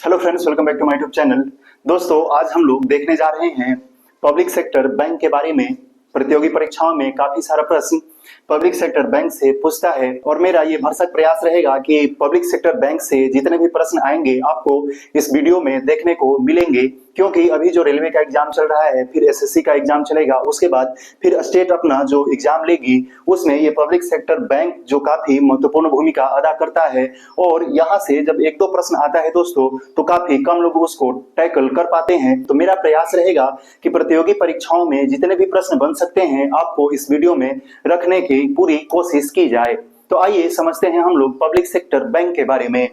Hello friends, welcome back to my YouTube channel. दोस्तों, आज हम लोग देखने जा रहे हैं पब्लिक सेक्टर बैंक के बारे में। प्रतियोगी परीक्षाओं में काफी सारा प्रश्न पब्लिक सेक्टर बैंक से पूछता है और मेरा ये भरसक प्रयास रहेगा कि पब्लिक सेक्टर बैंक से जितने भी प्रश्न आएंगे आपको इस वीडियो में देखने को मिलेंगे, क्योंकि अभी जो रेलवे का एग्जाम चल रहा है, फिर एसएससी का एग्जाम चलेगा, उसके बाद फिर स्टेट अपना जो एग्जाम लेगी, उसमें ये पब्लिक सेक्टर बैंक जो काफी महत्वपूर्ण भूमिका अदा करता है। और यहाँ से जब एक दो प्रश्न आता है दोस्तों, तो काफी कम लोग उसको टैकल कर पाते हैं। तो मेरा प्रयास रहेगा कि प्रतियोगी परीक्षाओं में जितने भी प्रश्न बन सकते हैं आपको इस वीडियो में रखने की पूरी कोशिश की जाए। तो आइए समझते हैं हम लोग पब्लिक सेक्टर बैंक के बारे में।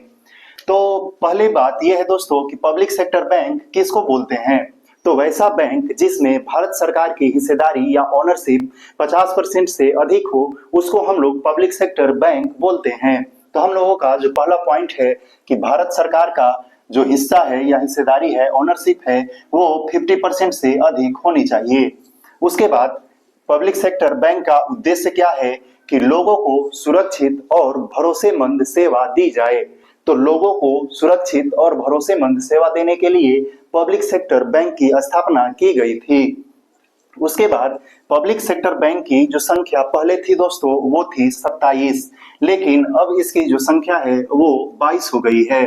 तो पहली बात यह है दोस्तों कि पब्लिक सेक्टर बैंक किसको बोलते हैं। तो वैसा बैंक जिसमें भारत सरकार की हिस्सेदारी या ओनरशिप 50% से अधिक हो, उसको हम लोग पब्लिक सेक्टर बैंक बोलते हैं। तो हम लोगों का जो पहला पॉइंट है कि भारत सरकार का जो हिस्सा है या हिस्सेदारी है, ओनरशिप है, वो 50% से अधिक होनी चाहिए। उसके बाद पब्लिक सेक्टर बैंक का उद्देश्य क्या है कि लोगों को सुरक्षित और भरोसेमंद सेवा दी जाए। तो लोगों को सुरक्षित और भरोसेमंद सेवा देने के लिए पब्लिक सेक्टर बैंक की स्थापना की गई थी। उसके बाद पब्लिक सेक्टर बैंक की जो संख्या पहले थी दोस्तों, वो थी 27, लेकिन अब इसकी जो संख्या है वो 22 हो गई है।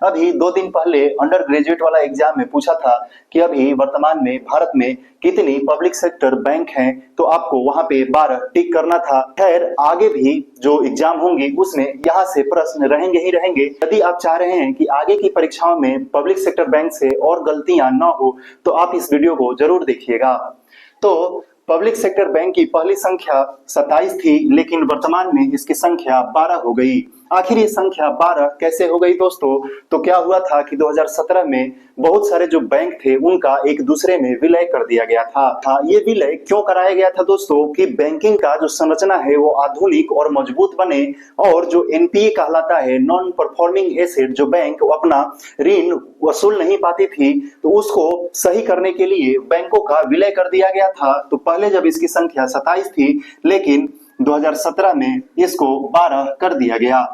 अभी 2 दिन पहले अंडर ग्रेजुएट वाला एग्जाम में पूछा था कि अभी वर्तमान में भारत में कितनी पब्लिक सेक्टर बैंक हैं, तो आपको वहां पे 12 टिक करना था। खैर, आगे भी जो एग्जाम होंगे उसमें यहाँ से प्रश्न रहेंगे ही रहेंगे। यदि आप चाह रहे हैं कि आगे की परीक्षाओं में पब्लिक सेक्टर बैंक से और गलतियां न हो, तो आप इस वीडियो को जरूर देखिएगा। तो पब्लिक सेक्टर बैंक की पहली संख्या 27 थी, लेकिन वर्तमान में इसकी संख्या 12 हो गई। आखिर ये संख्या 12 कैसे हो गई दोस्तों? तो क्या हुआ था कि 2017 में बहुत सारे जो बैंक थे उनका एक दूसरे में विलय कर दिया गया था। ये विलय क्यों कराया गया था दोस्तों? कि बैंकिंग का जो संरचना है वो आधुनिक और मजबूत बने, और जो एनपीए कहलाता है, नॉन परफॉर्मिंग एसेट, जो बैंक अपना ऋण वसूल नहीं पाती थी, तो उसको सही करने के लिए बैंकों का विलय कर दिया गया था। तो पहले जब इसकी संख्या 27 थी, लेकिन 2017 में इसको 12 कर दिया गया।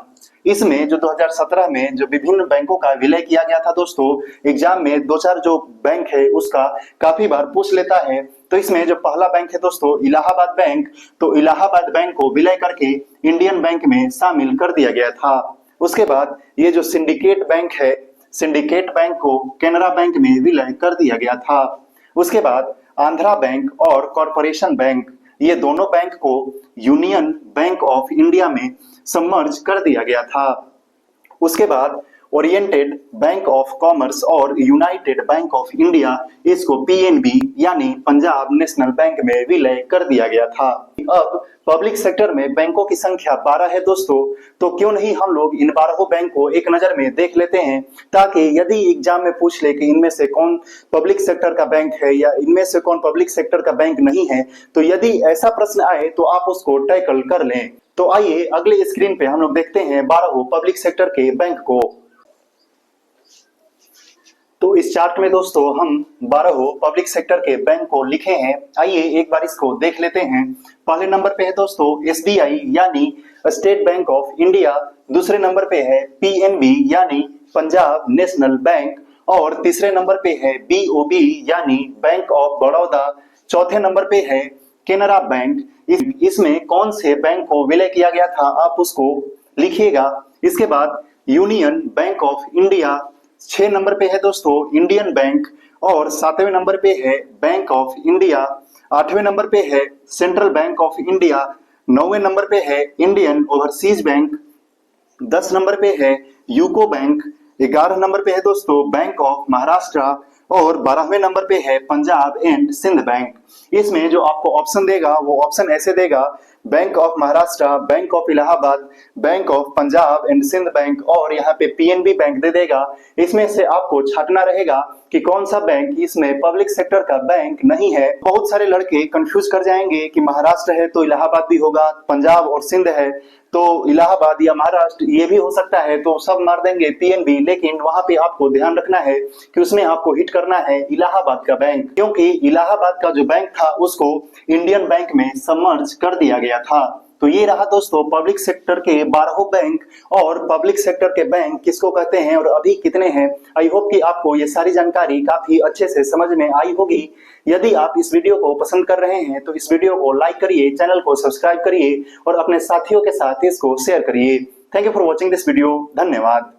इसमें जो 2017 में जो विभिन्न बैंकों का विलय किया गया था दोस्तों, एग्जाम में 2-4 जो बैंक है उसका काफी बार पूछ लेता है। तो इसमें जो पहला बैंक है दोस्तों इलाहाबाद बैंक, तो इलाहाबाद बैंक को विलय करके इंडियन बैंक में शामिल कर दिया गया था। उसके बाद ये जो सिंडिकेट बैंक है, सिंडिकेट बैंक को केनरा बैंक में विलय कर दिया गया था। उसके बाद आंध्रा बैंक और कॉरपोरेशन बैंक, ये दोनों बैंक को यूनियन बैंक ऑफ इंडिया में सबमर्ज कर दिया गया था। उसके बाद ओरिएंटेड बैंक ऑफ कॉमर्स और यूनाइटेड बैंक ऑफ इंडिया, इसको पीएनबी यानी पंजाब नेशनल बैंक में विलय कर दिया गया था। अब पब्लिक सेक्टर में बैंकों की संख्या 12 है दोस्तों, तो क्यों नहीं हम लोग इन 12 बैंक को एक नजर में देख लेते हैं, ताकि यदि एग्जाम में पूछ ले कि इनमें से कौन पब्लिक सेक्टर का बैंक है या इनमें से कौन पब्लिक सेक्टर का बैंक नहीं है, तो यदि ऐसा प्रश्न आए तो आप उसको टैकल कर लें। तो आइए अगले स्क्रीन पे हम लोग देखते हैं 12 पब्लिक सेक्टर के बैंक को। तो इस चार्ट में दोस्तों हम 12 पब्लिक सेक्टर के बैंक को लिखे हैं। आइए एक बार इसको देख लेते हैं। पहले नंबर पे है दोस्तों एसबीआई यानी स्टेट बैंक ऑफ इंडिया, दूसरे नंबर पे है पीएनबी यानी पंजाब नेशनल बैंक, और तीसरे नंबर पे है बीओबी यानी बैंक ऑफ बड़ौदा, चौथे नंबर पे है केनरा बैंक। इसमें कौन से बैंक को विलय किया गया था आप उसको लिखिएगा। इसके बाद union bank of India, 6 number पे है दोस्तों इंडियन बैंक, और 7वें नंबर पे है बैंक ऑफ इंडिया, 8वें नंबर पे है सेंट्रल बैंक ऑफ इंडिया, 9वें नंबर पे है इंडियन ओवरसीज बैंक, 10 नंबर पे है यूको बैंक, 11 नंबर पे है दोस्तों बैंक ऑफ महाराष्ट्र, और 12वें नंबर पे है पंजाब एंड सिंध बैंक। इसमें जो आपको ऑप्शन देगा वो ऑप्शन ऐसे देगा: bank of Maharashtra, bank of Allahabad, bank of Punjab and Sindh bank, और यहाँ पे पीएनबी बैंक दे देगा। इसमें से आपको छांटना रहेगा कि कौन सा बैंक इसमें पब्लिक सेक्टर का बैंक नहीं है। बहुत सारे लड़के कंफ्यूज कर जाएंगे कि महाराष्ट्र है तो इलाहाबाद भी होगा, पंजाब और सिंध है तो इलाहाबाद या महाराष्ट्र ये भी हो सकता है, तो सब मार देंगे पीएनबी। लेकिन वहां पे आपको ध्यान रखना है कि उसमें आपको हिट करना है इलाहाबाद का बैंक, क्योंकि इलाहाबाद का जो बैंक था उसको इंडियन बैंक में सबमर्ज कर दिया गया था। तो ये रहा दोस्तों पब्लिक सेक्टर के 12 बैंक और पब्लिक सेक्टर के बैंक किसको कहते हैं और अभी कितने हैं। आई होप कि आपको ये सारी जानकारी काफी अच्छे से समझ में आई होगी। यदि आप इस वीडियो को पसंद कर रहे हैं तो इस वीडियो को लाइक करिए, चैनल को सब्सक्राइब करिए और अपने साथियों के साथ इसको शेयर करिए। Thank you for watching this video. धन्यवाद।